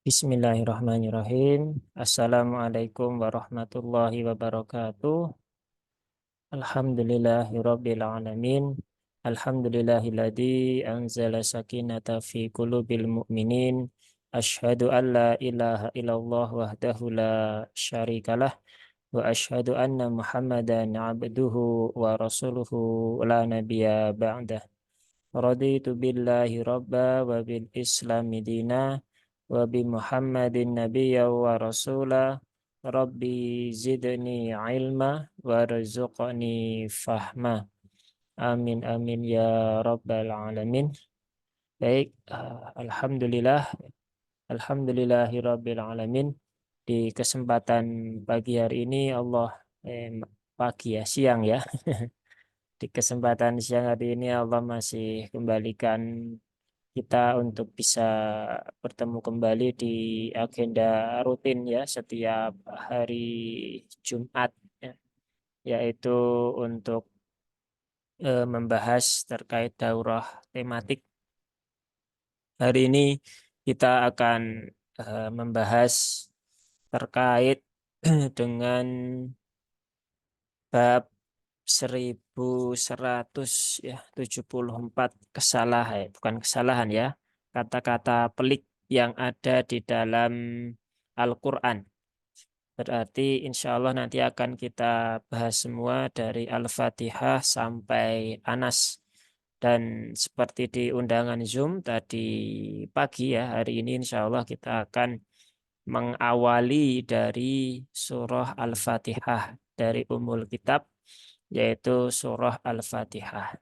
Bismillahirrahmanirrahim. Assalamualaikum warahmatullahi wabarakatuh. Alhamdulillahirabbil alamin. Alhamdulillahilladzi anzala sakinata fi qulubil mu'minin. Asyhadu an la ilaha illallah wahdahu la syarikalah wa asyhadu anna Muhammadan abduhu wa rasuluhu la nabiyya ba'dah. Raditu billahi rabba wa bil islami dina wa bi Muhammadin nabiyya wa rasula. Rabbi zidni ilma warzuqni fahma. Amin amin ya rabbal alamin. Baik, alhamdulillahi rabbil alamin. Di kesempatan pagi hari ini pagi ya, siang ya. Di kesempatan siang hari ini Allah masih kembalikan kita untuk bisa bertemu kembali di agenda rutin ya setiap hari Jumat ya, yaitu untuk membahas terkait daurah tematik. Hari ini kita akan membahas terkait dengan bab 1174 kesalahan, bukan kesalahan ya, kata-kata pelik yang ada di dalam Al-Quran. Berarti insya Allah nanti akan kita bahas semua dari Al-Fatihah sampai Anas. Dan seperti di undangan Zoom tadi pagi ya, hari ini insya Allah kita akan mengawali dari surah Al-Fatihah dari Ummul Kitab, yaitu surah Al-Fatihah.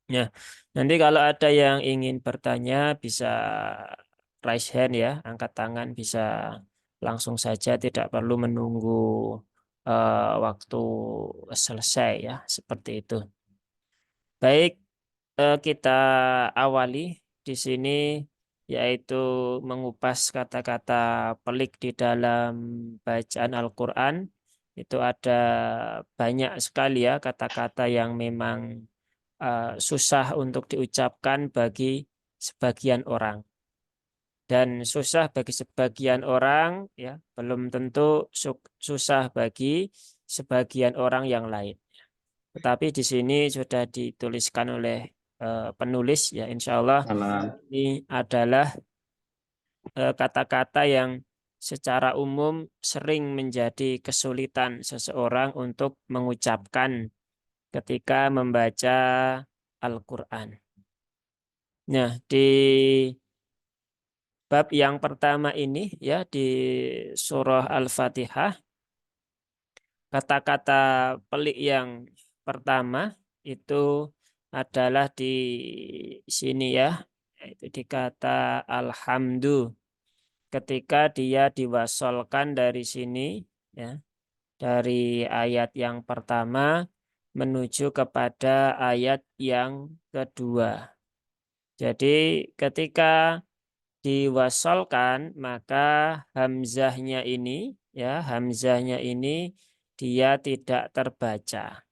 Ya, nanti kalau ada yang ingin bertanya bisa raise hand ya, angkat tangan, bisa langsung saja, tidak perlu menunggu waktu selesai ya, seperti itu. Baik, kita awali di sini yaitu mengupas kata-kata pelik di dalam bacaan Al-Quran. Itu ada banyak sekali ya kata-kata yang memang susah untuk diucapkan bagi sebagian orang. Dan susah bagi sebagian orang ya, belum tentu susah bagi sebagian orang yang lain. Tetapi di sini sudah dituliskan oleh penulis ya, insya Allah Salam. ini adalah kata-kata yang secara umum sering menjadi kesulitan seseorang untuk mengucapkan ketika membaca Al-Quran. Nah, di bab yang pertama ini ya di surah Al-Fatihah, kata-kata pelik yang pertama itu adalah di sini ya, yaitu di kata alhamdu. Ketika dia diwasolkan dari sini ya, dari ayat yang pertama menuju kepada ayat yang kedua. Jadi ketika diwasolkan maka hamzahnya ini dia tidak terbaca.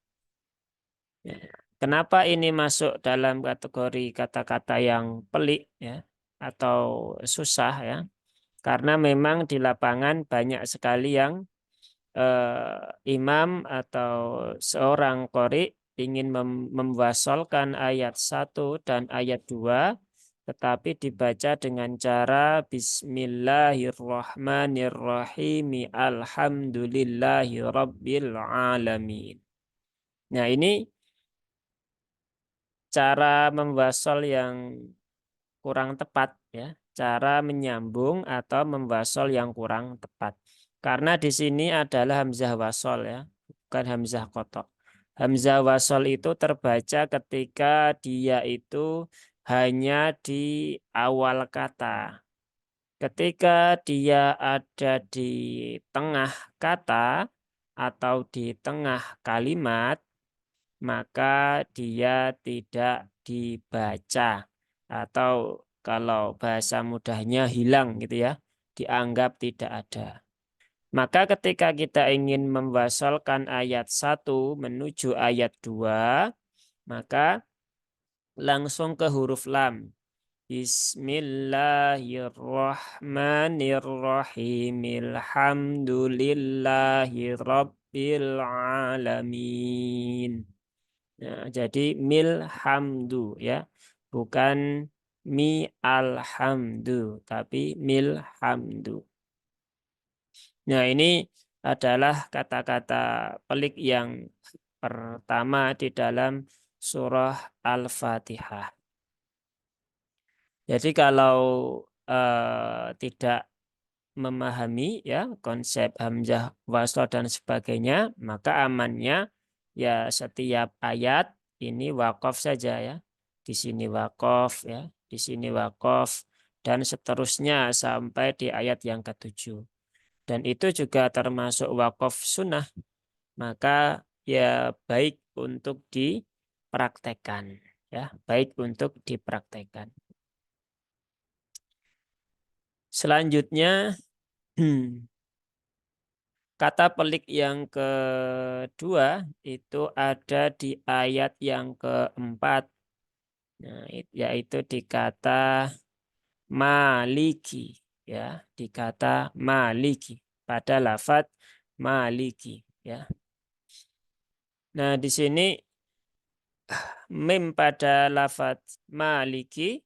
Ya. Kenapa ini masuk dalam kategori kata-kata yang pelik ya atau susah ya? Karena memang di lapangan banyak sekali yang imam atau seorang qori ingin memwasolkan ayat 1 dan ayat 2, tetapi dibaca dengan cara Bismillahirrahmanirrahim Alhamdulillahi Rabbil Alamin. Nah ini cara memwasol yang kurang tepat ya, cara menyambung atau memwasol yang kurang tepat. Karena di sini adalah hamzah wasol ya, bukan hamzah qotok. Hamzah wasol itu terbaca ketika dia itu hanya di awal kata. Ketika dia ada di tengah kata atau di tengah kalimat, maka dia tidak dibaca atau kalau bahasa mudahnya hilang gitu ya, dianggap tidak ada. Maka ketika kita ingin membasolkan ayat 1 menuju ayat 2, maka langsung ke huruf lam. Bismillahirrahmanirrahim. Alhamdulillahi rabbil alamin. Nah, jadi milhamdu ya. Bukan mi alhamdu, tapi milhamdu. Nah, ini adalah kata-kata pelik yang pertama di dalam surah Al-Fatihah. Jadi kalau tidak memahami ya konsep hamzah wasl dan sebagainya, maka amannya ya setiap ayat ini wakaf saja ya. Di sini wakaf ya, di sini wakaf dan seterusnya sampai di ayat yang ketujuh. Dan itu juga termasuk wakaf sunnah, maka ya baik untuk dipraktekkan ya, baik untuk dipraktekkan. Selanjutnya kata pelik yang kedua itu ada di ayat yang keempat, nah, yaitu di kata maliki ya, di kata maliki pada lafadz maliki ya. Nah, di sini mim pada lafadz maliki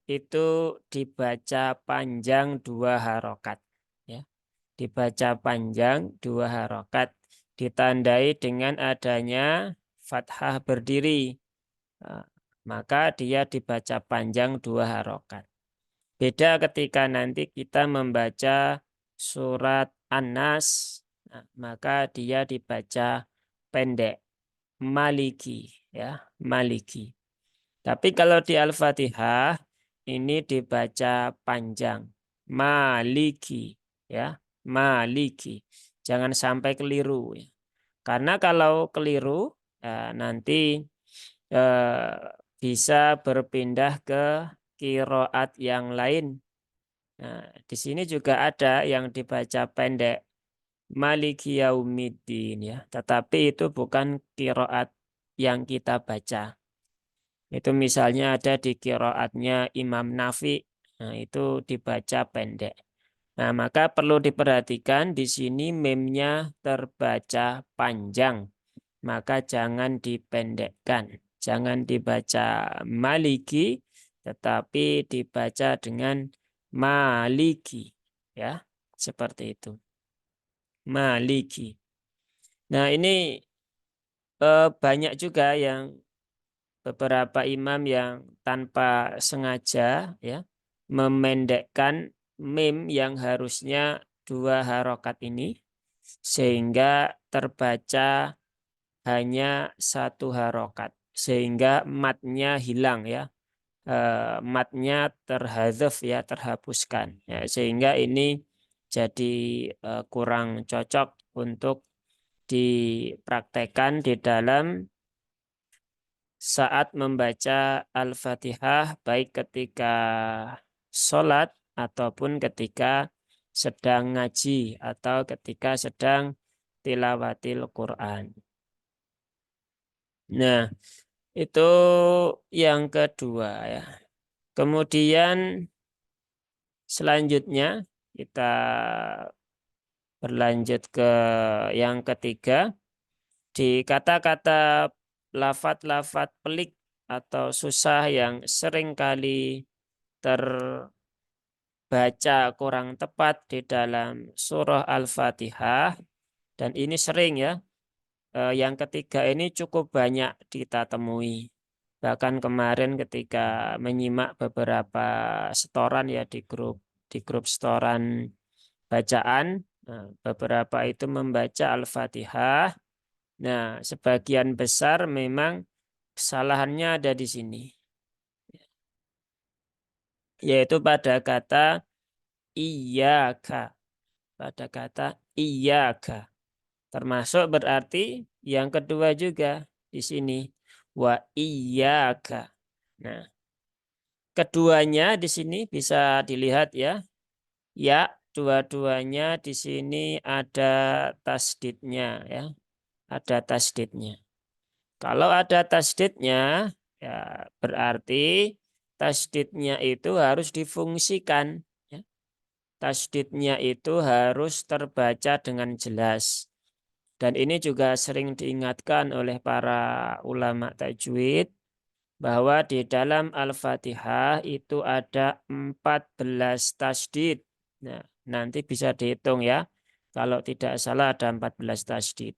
itu dibaca panjang 2 harokat ya. Dibaca panjang 2 harokat ditandai dengan adanya fathah berdiri. Nah, maka dia dibaca panjang 2 harokat. Beda ketika nanti kita membaca surat An-Nas, nah, maka dia dibaca pendek maliki ya, maliki. Tapi kalau di Al-Fatihah ini dibaca panjang maliki ya, maliki. Jangan sampai keliru ya. Karena kalau keliru nanti eh, bisa berpindah ke kiroat yang lain. Nah, di sini juga ada yang dibaca pendek Maliki Yaumiddin ya, tetapi itu bukan kiroat yang kita baca. Itu misalnya ada di kiroatnya Imam Nafi, nah itu dibaca pendek. Nah, maka perlu diperhatikan di sini memnya terbaca panjang, maka jangan dipendekkan. Jangan dibaca maliki, tetapi dibaca dengan maliki. Ya, seperti itu. Maliki. Nah, ini banyak juga yang beberapa imam yang tanpa sengaja ya memendekkan mim yang harusnya 2 harokat ini sehingga terbaca hanya 1 harokat sehingga matnya hilang ya. Matnya terhadzaf ya, terhapuskan ya, sehingga ini jadi kurang cocok untuk dipraktekkan di dalam saat membaca Al-Fatihah baik ketika sholat ataupun ketika sedang ngaji atau ketika sedang tilawatil Quran. Nah, itu yang kedua ya. Kemudian selanjutnya kita berlanjut ke yang ketiga. Di kata-kata lafat-lafat pelik atau susah yang seringkali terbaca kurang tepat di dalam surah Al-Fatihah, dan ini sering ya, yang ketiga ini cukup banyak kita temui. Bahkan kemarin ketika menyimak beberapa setoran ya di grup setoran bacaan, beberapa itu membaca Al-Fatihah. Nah, sebagian besar memang kesalahannya ada di sini, yaitu pada kata iyyaka, pada kata iyyaka. Termasuk berarti yang kedua juga di sini wa iyyaka. Nah, keduanya di sini bisa dilihat ya. Ya, dua-duanya di sini ada tasdidnya ya. Ada tasdidnya. Kalau ada tasdidnya, ya berarti tasdidnya itu harus difungsikan. Ya. Tasdidnya itu harus terbaca dengan jelas. Dan ini juga sering diingatkan oleh para ulama tajwid bahwa di dalam Al-Fatihah itu ada 14 tasdid. Nah, nanti bisa dihitung ya. Kalau tidak salah ada 14 tasdid.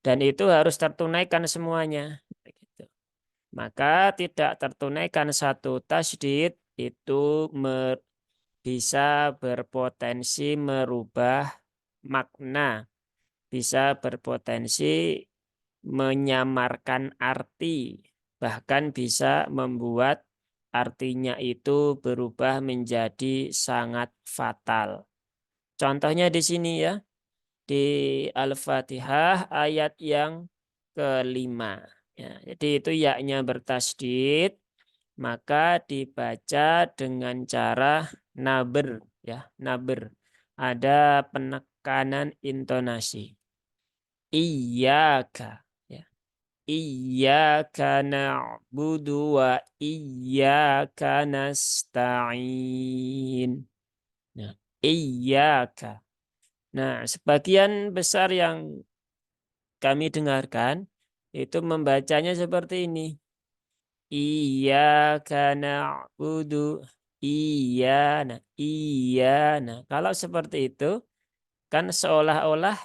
Dan itu harus tertunaikan semuanya. Begitu. Maka tidak tertunaikan satu tasdid itu bisa berpotensi merubah makna, bisa berpotensi menyamarkan arti, bahkan bisa membuat artinya itu berubah menjadi sangat fatal. Contohnya di sini ya, di Al-Fatihah ayat yang kelima. Ya, jadi itu yaknya bertasdid, maka dibaca dengan cara naber, ya, naber. Ada penekanan intonasi. Iyyaka, ya. Iyyaka na'budu wa iyyaka nasta'in. Nah, iyyaka. Nah, sebagian besar yang kami dengarkan itu membacanya seperti ini. Iyyaka na'budu. Iya, nah, iya. Nah, kalau seperti itu kan seolah-olah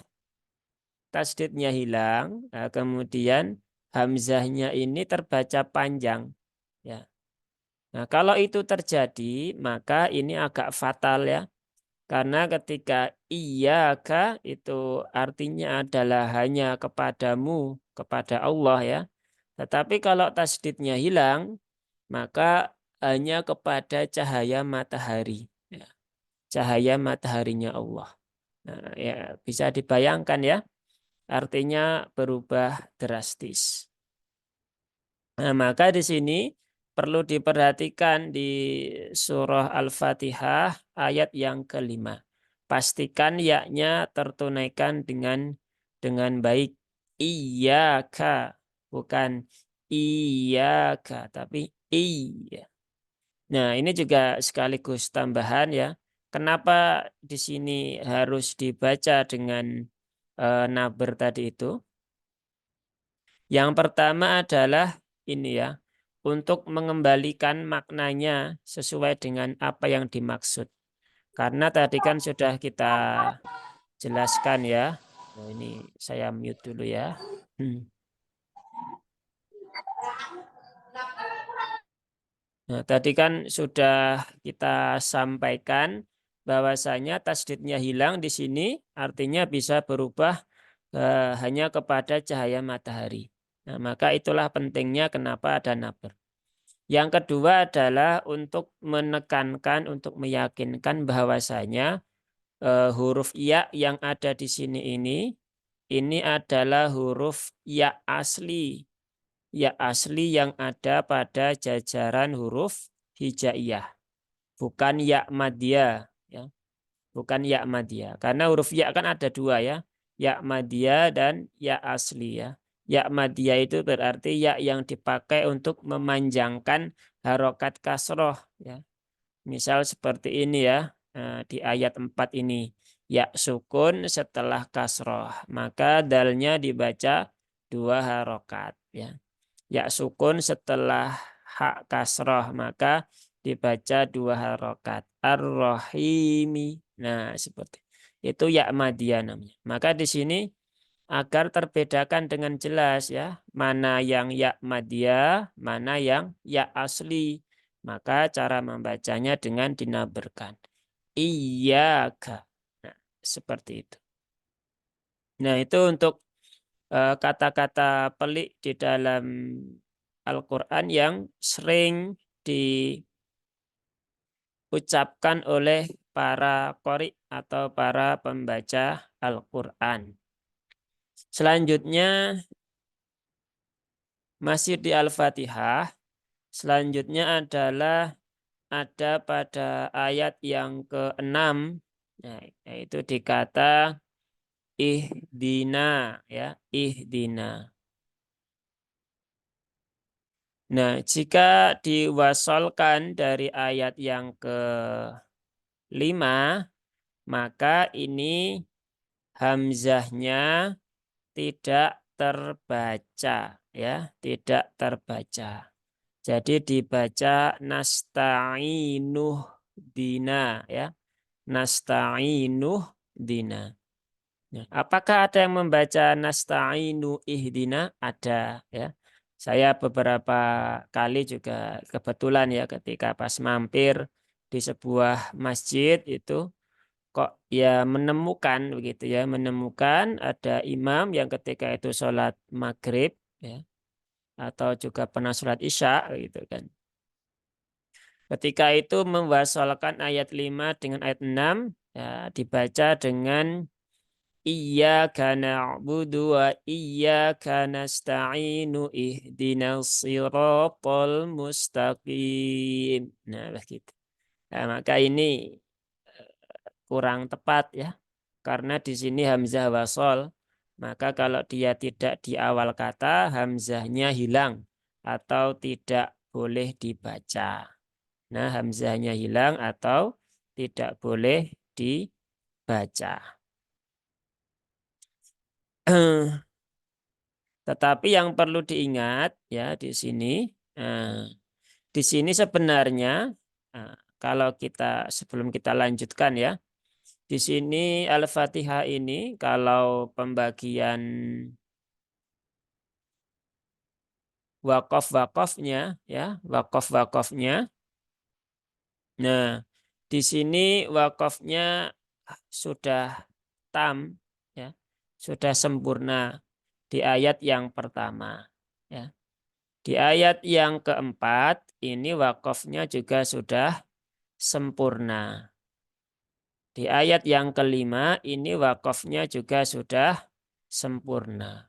tasdidnya hilang, nah, kemudian hamzahnya ini terbaca panjang. Ya. Nah, kalau itu terjadi, maka ini agak fatal ya. Karena ketika iyyaka itu artinya adalah hanya kepadamu, kepada Allah ya. Tetapi kalau tasdidnya hilang, maka hanya kepada cahaya matahari. Ya. Cahaya mataharinya Allah. Nah, ya, bisa dibayangkan ya. Artinya berubah drastis. Nah, maka di sini perlu diperhatikan di surah Al-Fatihah ayat yang kelima. Pastikan yaknya tertunaikan dengan baik. Iyyaka, bukan iyyaka, tapi iya. Nah, ini juga sekaligus tambahan ya. Kenapa di sini harus dibaca dengan naber tadi itu? Yang pertama adalah ini ya, untuk mengembalikan maknanya sesuai dengan apa yang dimaksud. Karena tadi kan sudah kita jelaskan ya. Nah, ini saya mute dulu ya. Hmm. Nah, tadi kan sudah kita sampaikan bahwasanya tasdidnya hilang di sini artinya bisa berubah hanya kepada cahaya matahari. Nah, maka itulah pentingnya kenapa ada naber. Yang kedua adalah untuk menekankan, untuk meyakinkan bahwasanya huruf ya yang ada di sini ini adalah huruf ya asli. Ya asli yang ada pada jajaran huruf hijaiyah. Bukan ya madya. Ya. Bukan ya madya. Karena huruf ya kan ada dua ya. Ya madya dan ya asli ya. Ya madya itu berarti ya yang dipakai untuk memanjangkan harokat kasroh. Ya. Misal seperti ini ya. Di ayat 4 ini. Ya sukun setelah kasroh. Maka dalnya dibaca dua harokat. Ya. Ya sukun setelah hak kasroh. Maka dibaca dua harokat. Ar-Rahimi. Nah seperti itu ya madya namanya. Maka di sini agar terbedakan dengan jelas ya. Mana yang ya madya, mana yang ya asli. Maka cara membacanya dengan dinaberkan. Iyaka. Nah, seperti itu. Nah, itu untuk kata-kata pelik di dalam Al-Quran yang sering diucapkan oleh para qori atau para pembaca Al-Quran. Selanjutnya masih di Al-Fatihah. Selanjutnya adalah ada pada ayat yang ke-6, nah, yaitu dikata ihdina ya, ihdina. Nah, jika diwasolkan dari ayat yang ke-5, maka ini hamzahnya tidak terbaca, ya, tidak terbaca. Jadi dibaca nasta'inuh dina, ya, nasta'inuh dina. Ya, apakah ada yang membaca nasta'inu ihdina? Ada, ya. Saya beberapa kali juga kebetulan ya ketika pas mampir di sebuah masjid itu kok ya menemukan begitu ya, menemukan ada imam yang ketika itu sholat maghrib ya atau juga pernah sholat isya gitu kan. Ketika itu membahasakan ayat 5 dengan ayat 6 ya, dibaca dengan Iyyaka na'budu wa iyyaka nasta'inu ihdinas siratal mustaqim. Nah, begitu. Nah, maka ini kurang tepat ya. Karena di sini hamzah wasol. Maka kalau dia tidak di awal kata, hamzahnya hilang atau tidak boleh dibaca. Nah, hamzahnya hilang atau tidak boleh dibaca. Tetapi yang perlu diingat ya eh, di sini sebenarnya kalau kita sebelum kita lanjutkan ya, di sini Al-Fatihah ini kalau pembagian wakaf-wakafnya ya, wakaf-wakafnya. Nah, di sini wakafnya sudah tam ya, sudah sempurna di ayat yang pertama ya. Di ayat yang keempat ini wakafnya juga sudah sempurna. Di ayat yang kelima ini wakafnya juga sudah sempurna.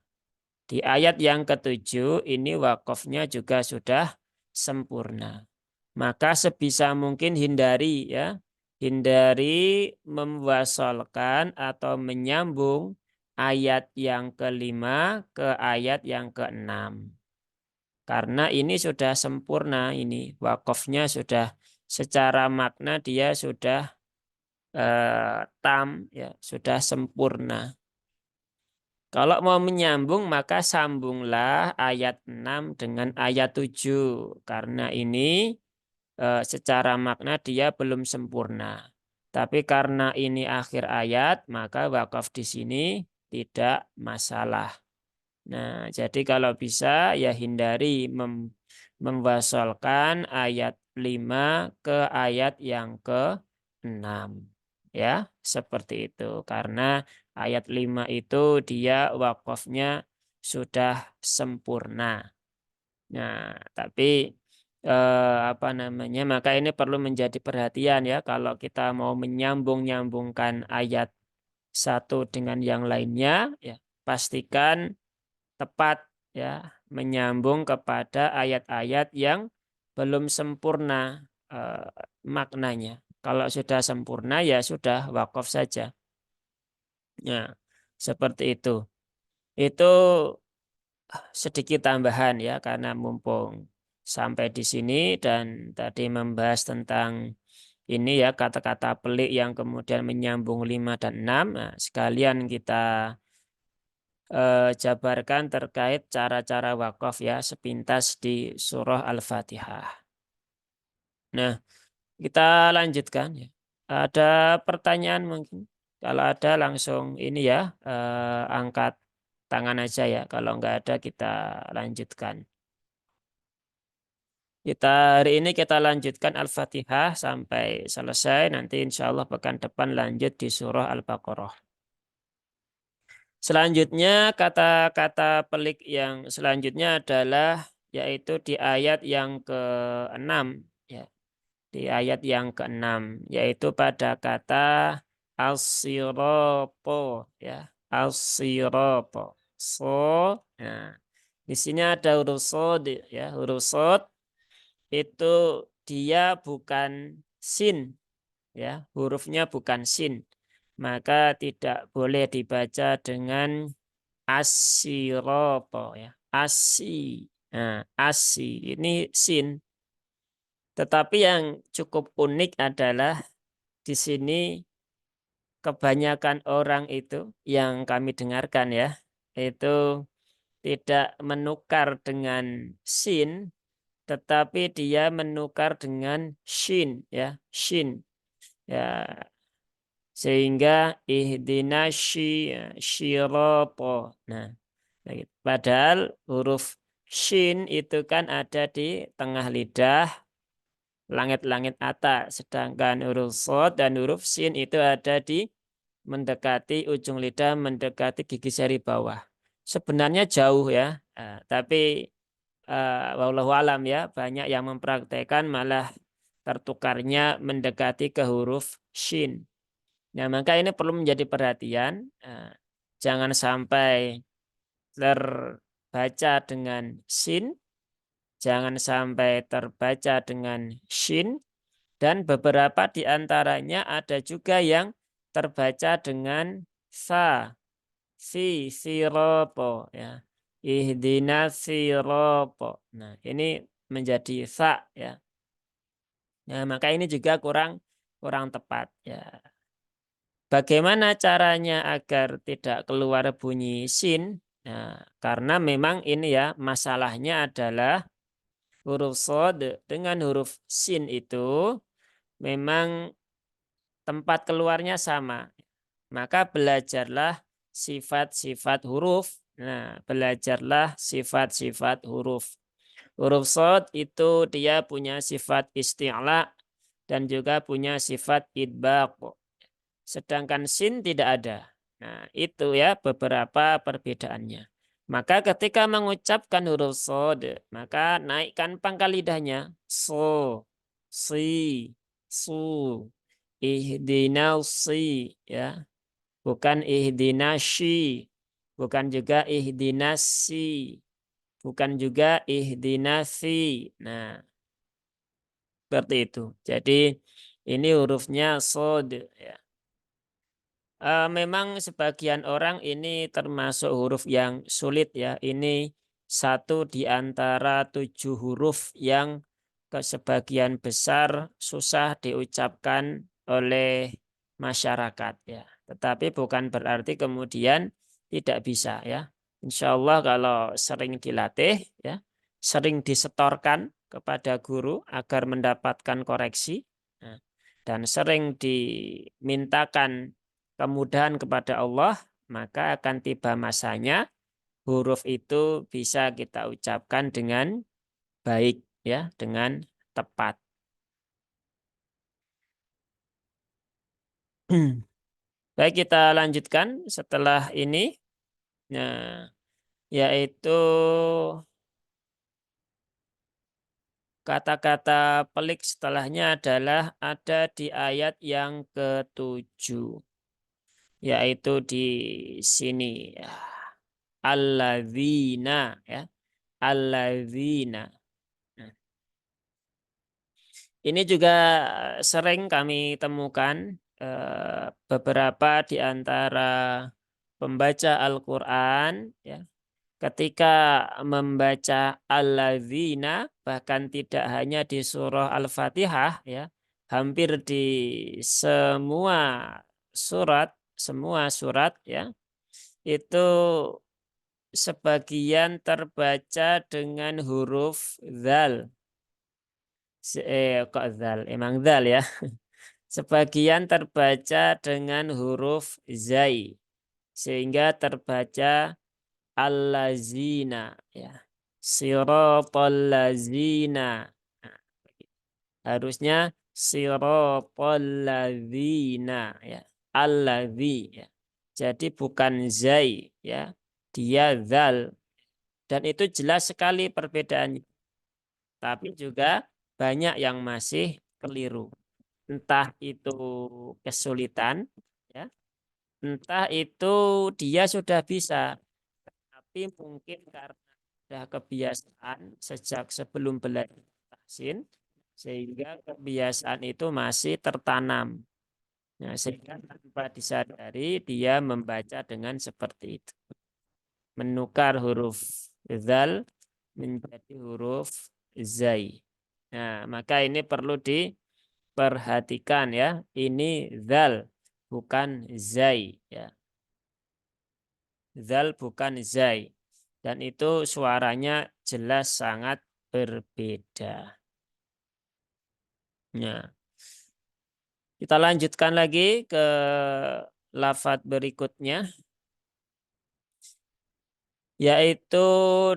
Di ayat yang ketujuh ini wakafnya juga sudah sempurna. Maka sebisa mungkin hindari ya, hindari memwasalkan atau menyambung ayat yang kelima ke ayat yang keenam. Karena ini sudah sempurna, ini wakafnya sudah secara makna dia sudah tam, ya sudah sempurna. Kalau mau menyambung maka sambunglah ayat 6 dengan ayat 7. Karena ini secara makna dia belum sempurna. Tapi karena ini akhir ayat maka wakaf di sini tidak masalah. Nah, jadi kalau bisa ya hindari membasolkan ayat 5 ke ayat yang ke-6. Ya, seperti itu. Karena ayat 5 itu dia wakafnya sudah sempurna. Nah, tapi apa namanya? Maka ini perlu menjadi perhatian ya kalau kita mau menyambung-nyambungkan ayat satu dengan yang lainnya, ya pastikan tepat ya menyambung kepada ayat-ayat yang belum sempurna maknanya. Kalau sudah sempurna ya sudah wakaf saja. Ya, seperti itu. Itu sedikit tambahan ya karena mumpung sampai di sini dan tadi membahas tentang ini ya kata-kata pelik yang kemudian menyambung 5 dan 6. Nah, sekalian kita jabarkan terkait cara-cara wakaf ya sepintas di surah Al-Fatihah. Nah, kita lanjutkan ya. Ada pertanyaan mungkin? Kalau ada langsung ini ya angkat tangan aja ya. Kalau nggak ada kita lanjutkan. Hari ini kita lanjutkan Al-Fatihah sampai selesai. Nanti insya Allah pekan depan lanjut di surah Al-Baqarah. Selanjutnya kata-kata pelik yang selanjutnya adalah yaitu di ayat yang ke-6 ya. Di ayat yang ke-6 yaitu pada kata al-sirapo ya. Al-sirapo. So, nah, di sini ada huruf sod ya, huruf sod itu dia bukan sin ya, hurufnya bukan sin. Maka tidak boleh dibaca dengan asiropo ya. Asi. Nah, asi ini sin. Tetapi yang cukup unik adalah di sini kebanyakan orang itu yang kami dengarkan ya, itu tidak menukar dengan sin, tetapi dia menukar dengan shin ya, shin ya, sehingga ihdina syirata. Nah, padahal huruf shin itu kan ada di tengah lidah, langit-langit atas, sedangkan huruf shad dan huruf shin itu ada di mendekati ujung lidah, mendekati gigi seri bawah. Sebenarnya jauh ya, tapi wallahu alam ya, banyak yang mempraktekkan malah tertukarnya mendekati ke huruf shin. Nah, maka ini perlu menjadi perhatian. Jangan sampai terbaca dengan sin, jangan sampai terbaca dengan shin, dan beberapa di antaranya ada juga yang terbaca dengan sa, siroto ya. Ihdina siroto. Nah, ini menjadi sa ya. Nah, maka ini juga kurang kurang tepat ya. Bagaimana caranya agar tidak keluar bunyi sin? Nah, karena memang ini ya masalahnya adalah huruf shad dengan huruf sin itu memang tempat keluarnya sama. Maka belajarlah sifat-sifat huruf. Nah, belajarlah sifat-sifat huruf. Huruf shad itu dia punya sifat isti'la dan juga punya sifat idbaq. Sedangkan sin tidak ada. Nah, itu ya beberapa perbedaannya. Maka ketika mengucapkan huruf shad, maka naikkan pangkal lidahnya. So, si, su, ihdina si, ya. Bukan ihdina shi, bukan juga ihdina si, bukan juga ihdina si. Nah, seperti itu. Jadi ini hurufnya shad, ya. Memang sebagian orang ini termasuk huruf yang sulit ya. Ini satu di antara 7 huruf yang ke sebagian besar susah diucapkan oleh masyarakat ya. Tetapi bukan berarti kemudian tidak bisa ya. Insya Allah kalau sering dilatih ya, sering disetorkan kepada guru agar mendapatkan koreksi, nah, dan sering dimintakan kemudahan kepada Allah, maka akan tiba masanya huruf itu bisa kita ucapkan dengan baik ya, dengan tepat. Baik, kita lanjutkan setelah ini. Nah, yaitu kata-kata pelik setelahnya adalah ada di ayat yang ke-7, yaitu di sini. Alladzina ya, alladzina. Nah, ini juga sering kami temukan beberapa di antara pembaca Al-Qur'an ya, ketika membaca alladzina, bahkan tidak hanya di surah Al-Fatihah ya, hampir di semua surat ya, itu sebagian terbaca dengan huruf zal. Kok zal? Emang zal ya. Sebagian terbaca dengan huruf zai. Sehingga terbaca allazina. Ya. Siratal lazina. Nah, harusnya siratal lazina. Ya. Allazi. Ya. Jadi bukan zai. Ya. Dia zal. Dan itu jelas sekali perbedaannya. Tapi juga banyak yang masih keliru. Entah itu kesulitan, ya, entah itu dia sudah bisa, tapi mungkin karena sudah kebiasaan sejak sebelum belajar tahsin, sehingga kebiasaan itu masih tertanam. Nah, sehingga tanpa disadari dia membaca dengan seperti itu. Menukar huruf zal menjadi huruf zai. Nah, maka ini perlu diperhatikan ya. Ini zal bukan zai ya. Zal bukan zai. Dan itu suaranya jelas sangat berbeda. Nah, kita lanjutkan lagi ke lafadz berikutnya, yaitu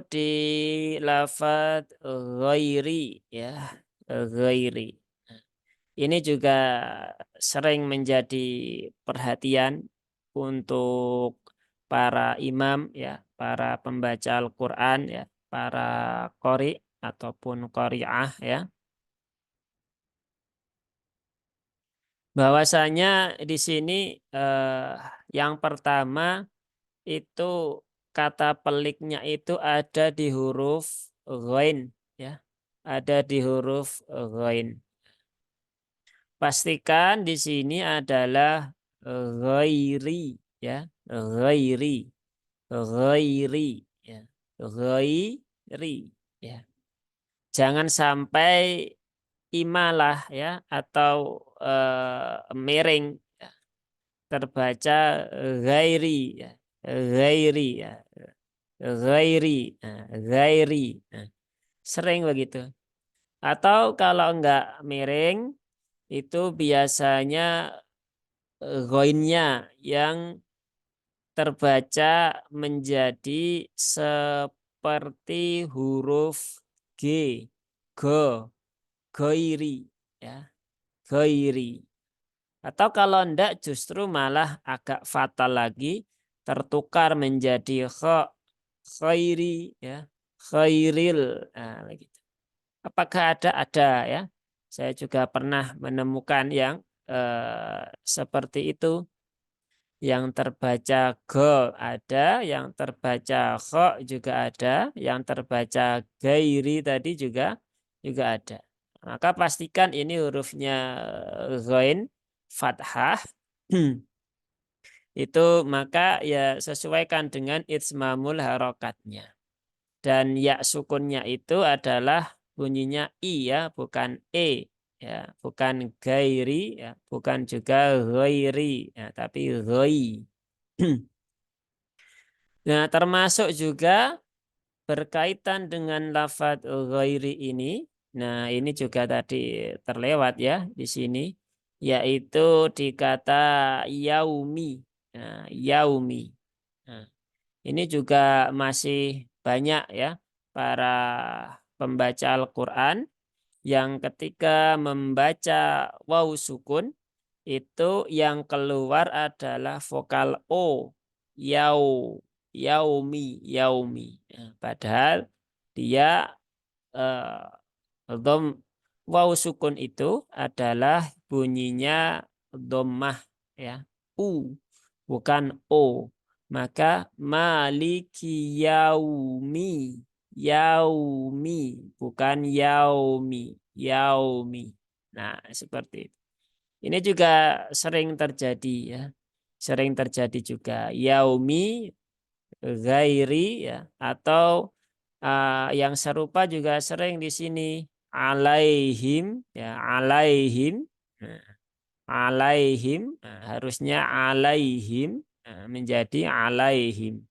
di lafadz ghairi ya, ghairi. Ini juga sering menjadi perhatian untuk para imam ya, para pembaca Al-Qur'an ya, para qori ataupun qari'ah ya. Bahwasanya di sini yang pertama itu kata peliknya itu ada di huruf ghain ya. Ada di huruf ghain. Pastikan di sini adalah ghairi ya, ghairi, ghairi ya, ghairi ya. Jangan sampai imalah ya atau miring ya. Terbaca ghairi ya, ghairi ya, ghairi, nah, ghairi. Nah, sering begitu. Atau kalau enggak miring itu biasanya ghainnya yang terbaca menjadi seperti huruf G, go, ghairi ya, ghairi. Atau kalau enggak justru malah agak fatal lagi tertukar menjadi khairi ya, khairil. Nah, begitu. Apakah ada? Ada ya. Saya juga pernah menemukan yang seperti itu. Yang terbaca go ada, yang terbaca kho juga ada, yang terbaca gairi tadi juga ada. Maka pastikan ini hurufnya ghain fathah. Itu maka ya sesuaikan dengan itsmamul harokatnya. Dan ya sukunnya itu adalah bunyinya i ya, bukan e ya, bukan gairi ya, bukan juga ghairi ya, tapi ghai. Nah, termasuk juga berkaitan dengan lafadz ghairi ini. Nah, ini juga tadi terlewat ya di sini, yaitu di kata yaumi. Nah, yaumi. Nah, ini juga masih banyak ya para pembaca Al-Quran yang ketika membaca waw sukun itu yang keluar adalah vokal O, yau, yaumi, yaumi. Nah, padahal dia eh, dom waw sukun itu adalah bunyinya dhammah ya, u bukan o. Maka maliki yaumi, yaumi bukan yaumi, yaumi. Nah, seperti itu. Ini juga sering terjadi ya. Sering terjadi juga yaumi ghairi ya atau yang serupa juga sering di sini alaihim ya, alaihim. Nah, alaihim harusnya alaihim menjadi alaihim.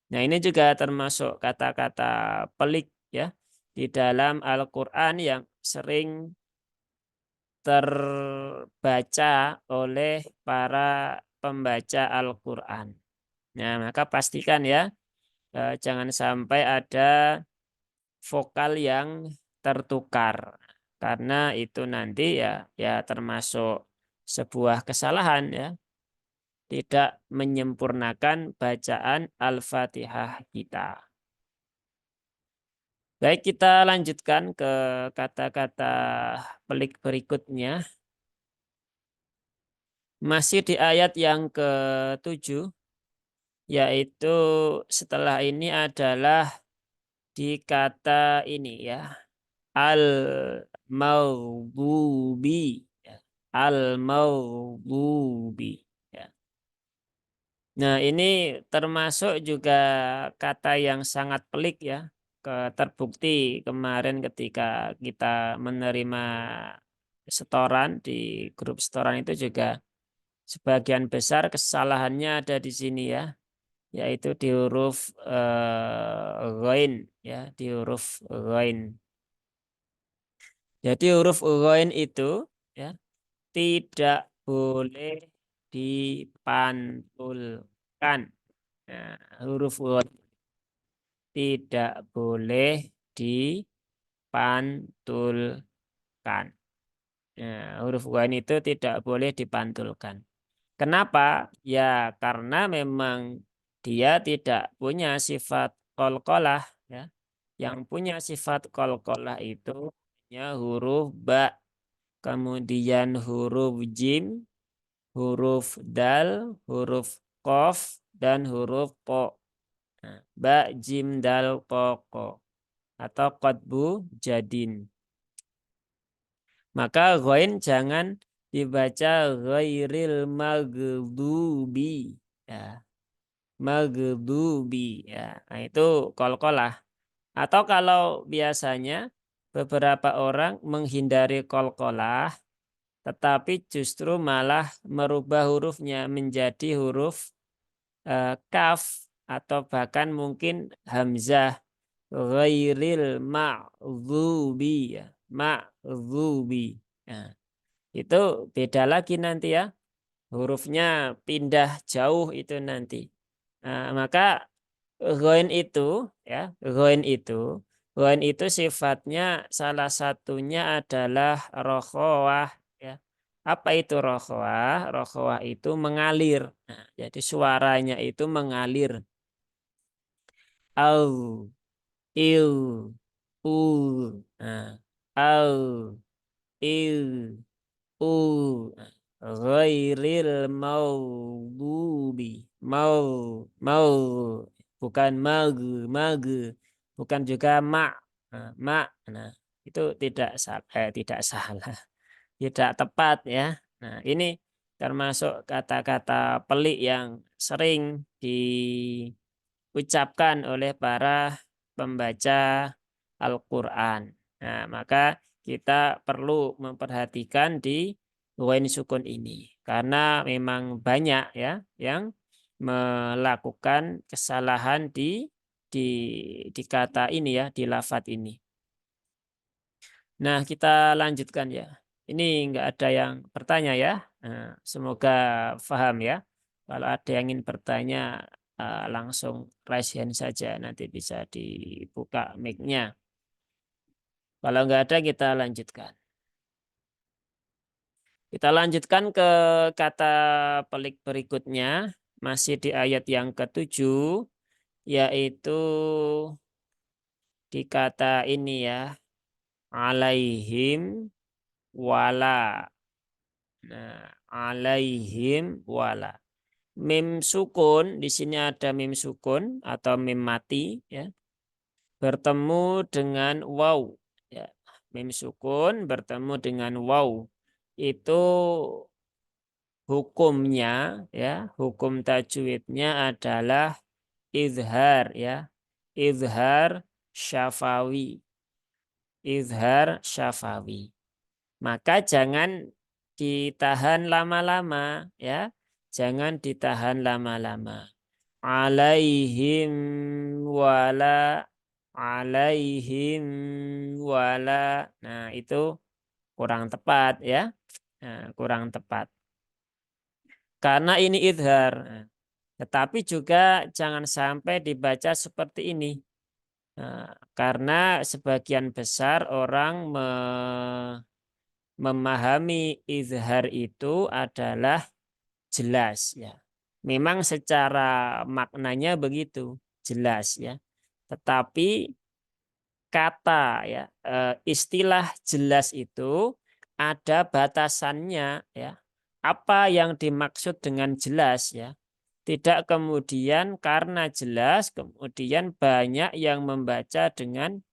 Nah, ini juga termasuk kata-kata pelik ya di dalam Al-Qur'an yang sering terbaca oleh para pembaca Al-Qur'an. Nah, maka pastikan ya jangan sampai ada vokal yang tertukar karena itu nanti ya termasuk sebuah kesalahan ya, tidak menyempurnakan bacaan Al-Fatihah kita. Baik, kita lanjutkan ke kata-kata pelik berikutnya. Masih di ayat yang ke-7, yaitu setelah ini adalah di kata ini ya, al-maghdubi ya, al-maghdubi ya. Nah, ini termasuk juga kata yang sangat pelik ya terbukti kemarin ketika kita menerima setoran di grup setoran itu juga sebagian besar kesalahannya ada di sini ya, yaitu di huruf ghain ya, di huruf ghain. Jadi huruf ghain itu ya tidak boleh dipantulkan. Nah, huruf ghain tidak boleh dipantulkan. Nah, huruf ghain itu tidak boleh dipantulkan. Kenapa? Ya karena memang dia tidak punya sifat qalqalah ya. Yang punya sifat qalqalah itu hanya huruf ba, kemudian huruf jim, huruf dal, huruf qaf dan huruf po. Nah, ba, jim, dal, po, ko atau qatbu jadin. Maka ghain jangan dibaca ghairil maghdubi ya, maghdubi ya. Nah, itu qalqalah. Atau kalau biasanya beberapa orang menghindari qalqalah tetapi justru malah merubah hurufnya menjadi huruf kaf atau bahkan mungkin hamzah ghairil ma'dzubi ya, ma'dzubi. Nah, itu beda lagi nanti ya. Hurufnya pindah jauh itu nanti. Nah, maka ghain itu ya, ghain itu sifatnya salah satunya adalah rokhawah ya. Apa itu rokhawah? Rokhawah itu mengalir. Nah, jadi suaranya itu mengalir. Au, iu, u. Nah, au, iu, u. Nah, ghairil maghdubi. Mau bukan mag, bukan juga mak. Nah, mak. Nah, itu tidak salah, tidak tepat ya. Nah, ini termasuk kata-kata pelik yang sering diucapkan oleh para pembaca Al-Quran. Nah, maka kita perlu memperhatikan di ghain sukun ini karena memang banyak ya yang melakukan kesalahan di kata ini ya, di lafadz ini. Nah, kita lanjutkan ya. Ini enggak ada yang bertanya ya. Nah, semoga paham ya. Kalau ada yang ingin bertanya langsung raise hand saja. Nanti bisa dibuka mic-nya. Kalau enggak ada kita lanjutkan. Kita lanjutkan ke kata pelik berikutnya. Masih di ayat yang ke-7. Yaitu di kata ini ya. Alaihim wala. Nah, alaihim wala. Mim sukun, di sini ada mim sukun atau mim mati ya. Bertemu dengan waw ya. Mim sukun bertemu dengan waw. Itu hukumnya ya, hukum tajwidnya adalah izhar ya. Izhar syafawi. Izhar syafawi. Maka jangan ditahan lama-lama ya. Jangan ditahan lama-lama. Alaihim wala, alaihim wala. Nah, itu kurang tepat ya. Nah, kurang tepat. Karena ini idhar. Nah, tetapi juga jangan sampai dibaca seperti ini. Nah, karena sebagian besar orang memahami izhar itu adalah jelas ya. Memang secara maknanya begitu, jelas ya. Tetapi kata ya, istilah jelas itu ada batasannya ya. Apa yang dimaksud dengan jelas ya? Tidak kemudian karena jelas kemudian banyak yang membaca dengan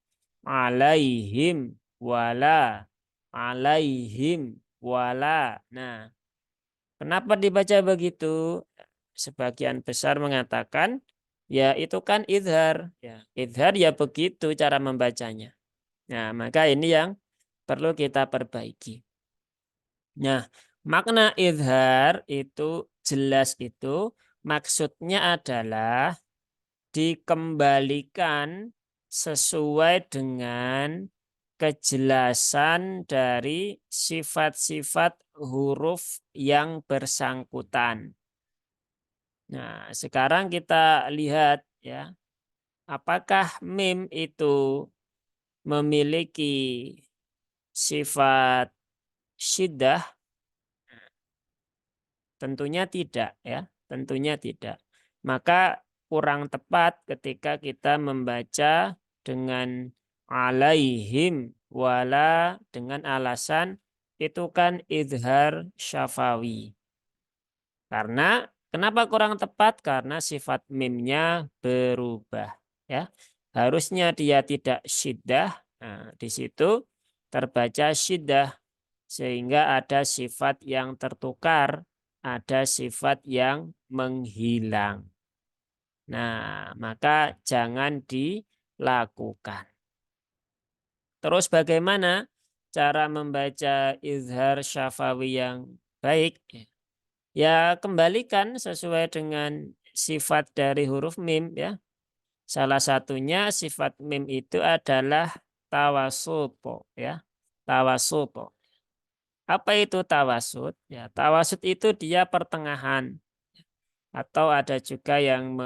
alaihim wala, alaihim wala. Nah, kenapa dibaca begitu? Sebagian besar mengatakan ya itu kan idhar. Ya, idhar ya begitu cara membacanya. Nah, maka ini yang perlu kita perbaiki. Nah, makna idhar itu jelas itu maksudnya adalah dikembalikan sesuai dengan kejelasan dari sifat-sifat huruf yang bersangkutan. Nah, sekarang kita lihat ya, apakah mim itu memiliki sifat syiddah? Tentunya tidak ya, tentunya tidak. Maka kurang tepat ketika kita membaca dengan alaihim wala dengan alasan itu kan idhar syafawi. Karena kenapa kurang tepat? Karena sifat mimnya berubah ya. Harusnya dia tidak syiddah. Nah, di situ terbaca syiddah sehingga ada sifat yang tertukar, ada sifat yang menghilang. Nah, maka jangan dilakukan. Terus bagaimana cara membaca izhar syafawi yang baik? Ya, kembalikan sesuai dengan sifat dari huruf mim ya. Salah satunya sifat mim itu adalah tawasuto ya. Tawasuto. Apa itu tawasud? Ya, tawasud itu dia pertengahan atau ada juga yang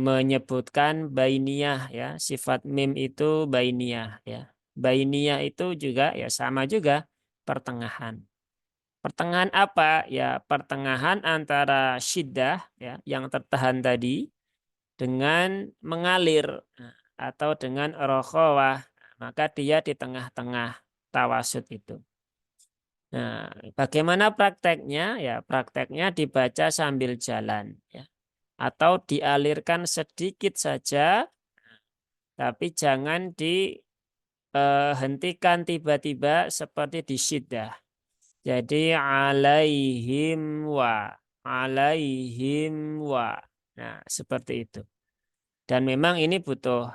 menyebutkan bainiyah ya, sifat mim itu bainiyah ya. Bainiyah itu juga ya sama juga pertengahan. Pertengahan apa? Ya, pertengahan antara syiddah ya yang tertahan tadi dengan mengalir atau dengan rokhawah. Maka dia di tengah-tengah tawasud itu. Nah, bagaimana prakteknya? Ya, prakteknya dibaca sambil jalan, ya. Atau dialirkan sedikit saja, tapi jangan dihentikan tiba-tiba seperti di syiddah. Jadi alaihim wa. Nah, seperti itu. Dan memang ini butuh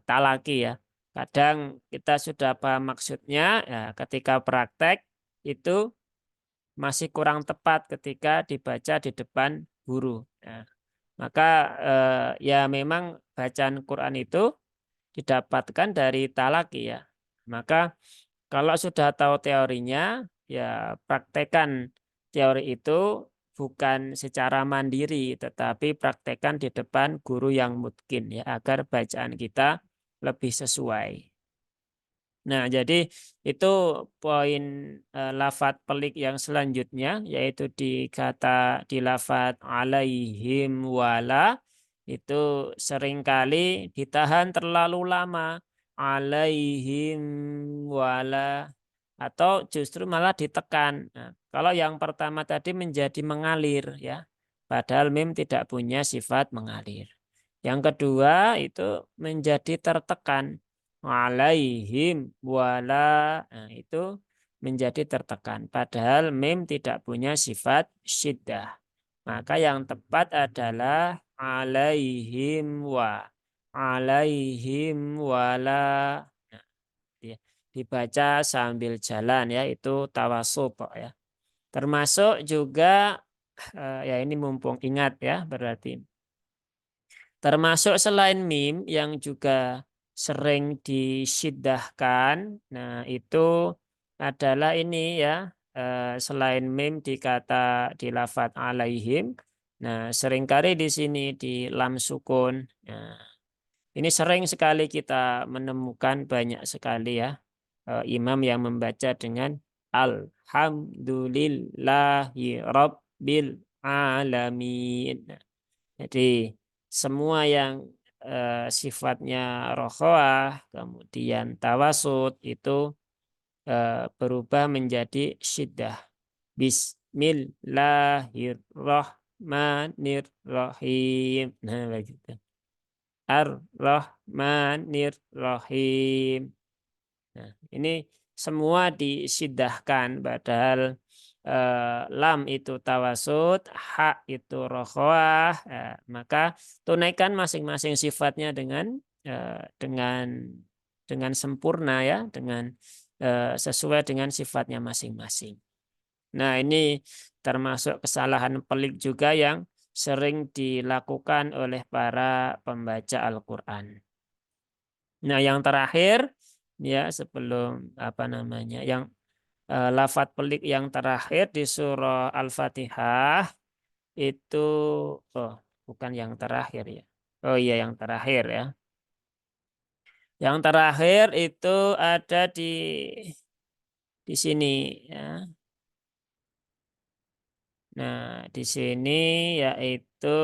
talaki ya. Kadang kita sudah paham maksudnya, ya, ketika praktek itu masih kurang tepat ketika dibaca di depan guru. Ya. Maka ya memang bacaan Quran itu didapatkan dari talaki ya. Maka kalau sudah tahu teorinya, ya praktekkan teori itu bukan secara mandiri, tetapi praktekkan di depan guru yang mungkin ya agar bacaan kita lebih sesuai. Nah, jadi itu poin lafat pelik yang selanjutnya yaitu di kata di lafat alaihim wala itu seringkali ditahan terlalu lama alaihim wala atau justru malah ditekan. Nah, kalau yang pertama tadi menjadi mengalir ya, padahal mim tidak punya sifat mengalir. Yang kedua itu menjadi tertekan alaihim wala, nah, itu menjadi tertekan padahal mim tidak punya sifat syiddah, maka yang tepat adalah alaihim wala. Nah, dibaca sambil jalan ya, itu tawasub ya, termasuk juga ya ini mumpung ingat ya berarti termasuk selain mim yang juga sering disiddahkan. Nah, itu adalah ini ya, selain mim di kata di lafadz alaihim. Nah, seringkali di sini di lam sukun. Nah, ini sering sekali kita menemukan banyak sekali ya imam yang membaca dengan alhamdulillahi rabbil alamin. Nah, jadi semua yang sifatnya rohawah, kemudian tawasud itu berubah menjadi syiddah. Bismillahirrahmanirrahim. Nah, begitu. Ar-Rahmanir-Rahim. Nah, ini semua disiddahkan padahal lam itu tawasud, ha itu rokhawah, maka tunaikan masing-masing sifatnya dengan sempurna ya, dengan sesuai dengan sifatnya masing-masing. Nah, ini termasuk kesalahan pelik juga yang sering dilakukan oleh para pembaca Al-Qur'an. Nah, yang terakhir ya sebelum apa namanya, yang lafadz pelik yang terakhir di surah Al-Fatihah itu, oh bukan yang terakhir ya. Oh iya yang terakhir ya. Yang terakhir itu ada di sini ya. Nah, di sini yaitu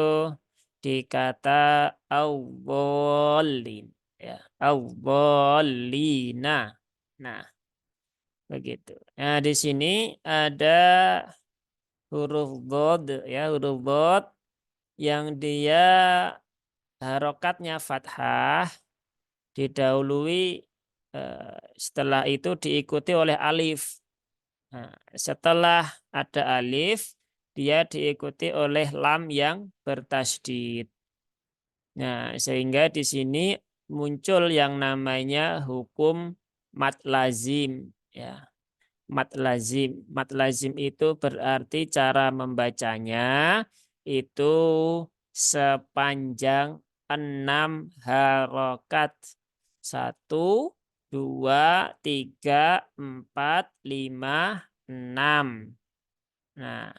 di kata awwalin ya, awwalina. Nah, begitu. Nah, di sini ada huruf dhad ya, huruf dhad yang dia harokatnya fathah didahului, setelah itu diikuti oleh alif. Nah, setelah ada alif, dia diikuti oleh lam yang bertasydid. Nah, sehingga di sini muncul yang namanya hukum mad lazim ya. Mad lazim. Mad lazim itu berarti cara membacanya itu sepanjang 6 harokat. 1, 2, 3, 4, 5, 6. Nah,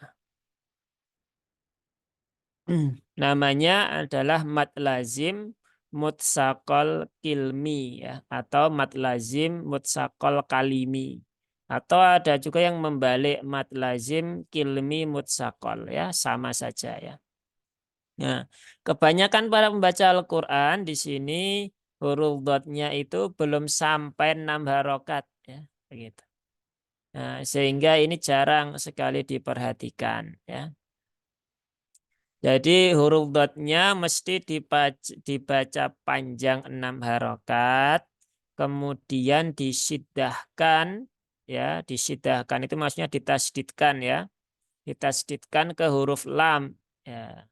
namanya adalah mad lazim mutsaqal kilmi ya, atau mad lazim mutsaqal kalimi. Atau ada juga yang membalik mad lazim kilmi mutsaqal ya, sama saja ya. Nah, kebanyakan para pembaca Al-Qur'an di sini huruf dotnya itu belum sampai 6 harokat ya, begitu. Nah, sehingga ini jarang sekali diperhatikan ya. Jadi huruf dotnya mesti dibaca panjang 6 harokat, kemudian disidahkan, ya disidahkan itu maksudnya ditasdidkan ya, ditasdidkan ke huruf lam. Ya.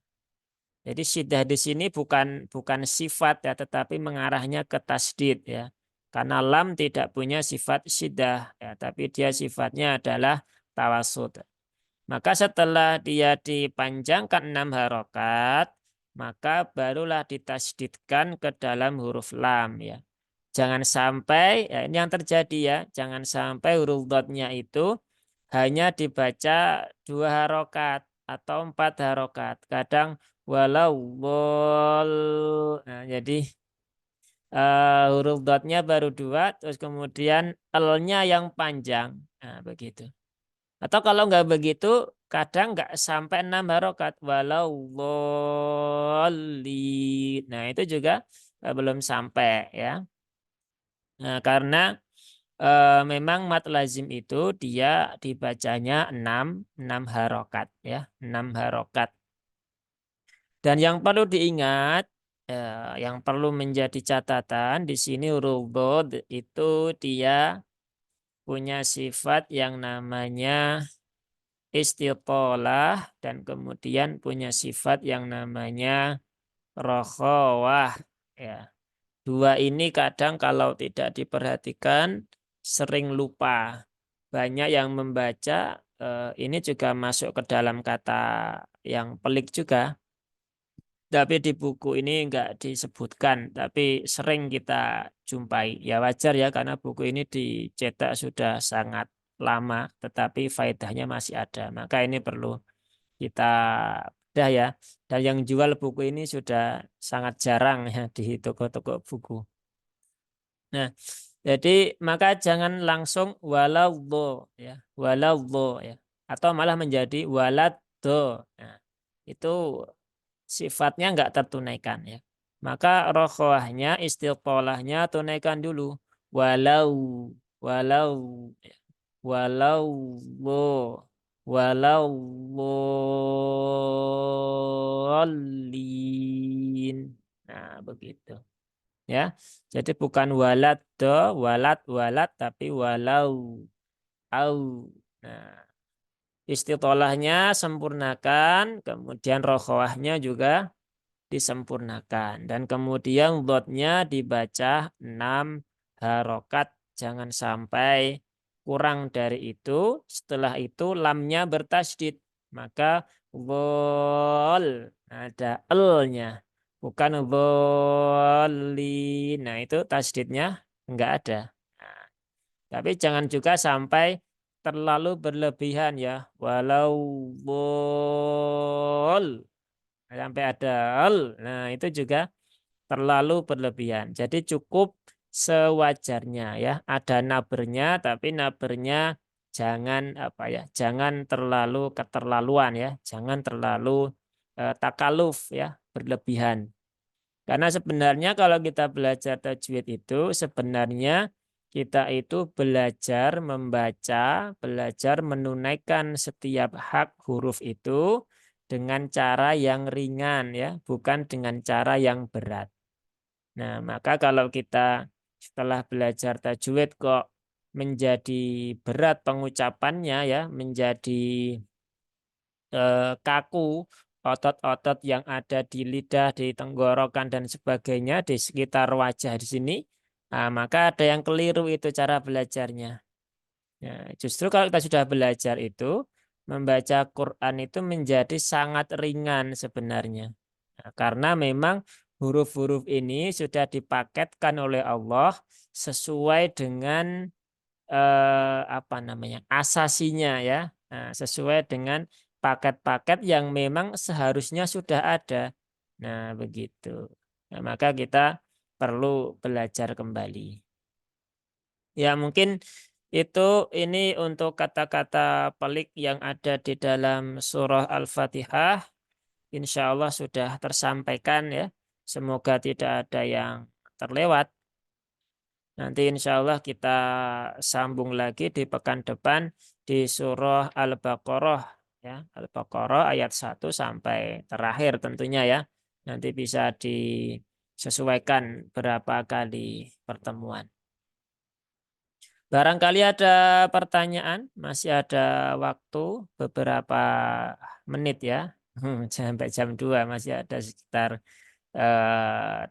Jadi sidah di sini bukan sifat ya, tetapi mengarahnya ke tasdid ya. Karena lam tidak punya sifat sidah ya, tapi dia sifatnya adalah tawasud. Maka setelah dia dipanjangkan 6 harokat, maka barulah ditasdidkan ke dalam huruf lam ya. Jangan sampai, ya ini yang terjadi ya, jangan sampai huruf dotnya itu hanya dibaca 2 harokat atau 4 harokat. Kadang walau wol, nah, jadi huruf dotnya baru 2, terus kemudian L-nya yang panjang. Nah, begitu. Atau kalau nggak begitu, kadang nggak sampai 6 harokat. Walau bolli. Nah itu juga belum sampai ya. Nah, karena memang mat lazim itu dia dibacanya 6 harokat ya, 6 harokat. Dan yang perlu diingat, yang perlu menjadi catatan di sini huruf bod itu dia punya sifat yang namanya istiqolah dan kemudian punya sifat yang namanya rokhawah ya. Dua ini kadang kalau tidak diperhatikan sering lupa. Banyak yang membaca ini juga masuk ke dalam kata yang pelik juga. Tapi di buku ini enggak disebutkan, tapi sering kita jumpai. Ya wajar ya karena buku ini dicetak sudah sangat lama, tetapi faedahnya masih ada. Maka ini perlu kita bedah ya. Dan yang jual buku ini sudah sangat jarang ya di toko-toko buku. Nah, jadi maka jangan langsung waladdo ya, waladdo ya. Atau malah menjadi waladdo. Nah, itu sifatnya enggak tertunaikan ya. Maka rokhwahnya, istiqolahnya tunaikan dulu. Walau, walau, ya. Walau, walau, wallin. Nah, begitu. Ya. Jadi bukan walad do, walad, walad, tapi walau, au. Nah, Istitolahnya sempurnakan, kemudian rokhawahnya juga disempurnakan. Dan kemudian dotnya dibaca 6 harokat. Jangan sampai kurang dari itu. Setelah itu lamnya bertasydid. Maka wol ada el-nya. Bukan wolin. Nah itu tasydidnya enggak ada. Nah, tapi jangan juga sampai terlalu berlebihan ya. Walau wol sampai ada al. Nah, itu juga terlalu berlebihan. Jadi cukup sewajarnya ya. Ada nabernya tapi nabernya jangan apa ya? Jangan terlalu keterlaluan ya. Jangan terlalu takaluf ya, berlebihan. Karena sebenarnya kalau kita belajar tajwid itu sebenarnya kita itu belajar membaca, belajar menunaikan setiap hak huruf itu dengan cara yang ringan ya, bukan dengan cara yang berat. Nah, maka kalau kita setelah belajar tajwid kok menjadi berat pengucapannya ya, menjadi kaku, otot-otot yang ada di lidah, di tenggorokan dan sebagainya di sekitar wajah di sini, nah, maka ada yang keliru itu cara belajarnya. Nah, justru kalau kita sudah belajar itu, membaca Quran itu menjadi sangat ringan sebenarnya. Nah, karena memang huruf-huruf ini sudah dipaketkan oleh Allah sesuai dengan apa namanya asasinya ya. Nah, sesuai dengan paket-paket yang memang seharusnya sudah ada. Nah, begitu. Nah, maka kita perlu belajar kembali. Ya, mungkin itu ini untuk kata-kata pelik yang ada di dalam surah Al-Fatihah. Insya Allah sudah tersampaikan ya. Semoga tidak ada yang terlewat. Nanti insya Allah kita sambung lagi di pekan depan di surah Al-Baqarah ya. Al-Baqarah ayat 1 sampai terakhir tentunya ya. Nanti bisa disesuaikan berapa kali pertemuan. Barangkali ada pertanyaan, masih ada waktu beberapa menit ya. Sampai jam 2 masih ada sekitar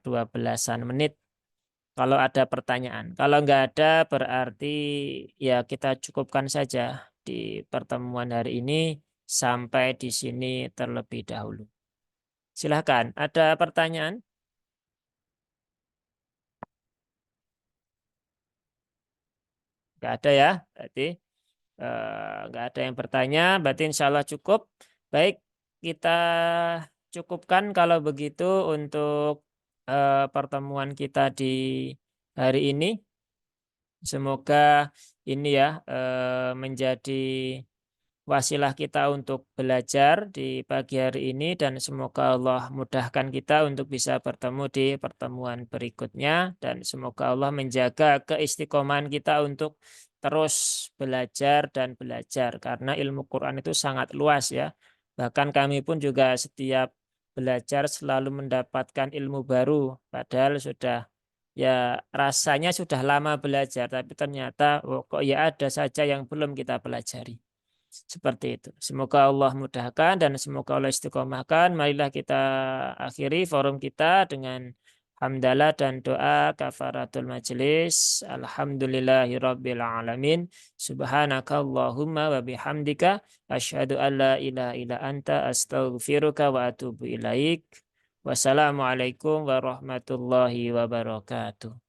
12-an menit. Kalau ada pertanyaan. Kalau nggak ada berarti ya kita cukupkan saja di pertemuan hari ini sampai di sini terlebih dahulu. Silahkan, ada pertanyaan? Nggak ada ya, berarti nggak ada yang bertanya, berarti insya Allah cukup. Baik, kita cukupkan kalau begitu untuk pertemuan kita di hari ini. Semoga ini ya menjadi wasilah kita untuk belajar di pagi hari ini dan semoga Allah mudahkan kita untuk bisa bertemu di pertemuan berikutnya dan semoga Allah menjaga keistiqomahan kita untuk terus belajar dan belajar karena ilmu Quran itu sangat luas ya. Bahkan kami pun juga setiap belajar selalu mendapatkan ilmu baru padahal sudah ya rasanya sudah lama belajar tapi ternyata oh, kok ya ada saja yang belum kita pelajari. Seperti itu. Semoga Allah mudahkan dan semoga Allah istiqomahkan. Marilah kita akhiri forum kita dengan hamdalah dan doa kafaratul majelis. Alhamdulillahirabbil alamin. Subhanakallahumma wa bihamdika asyhadu an la ilaha illa anta astaghfiruka wa atubu ilaik. Wassalamualaikum warahmatullahi wabarakatuh.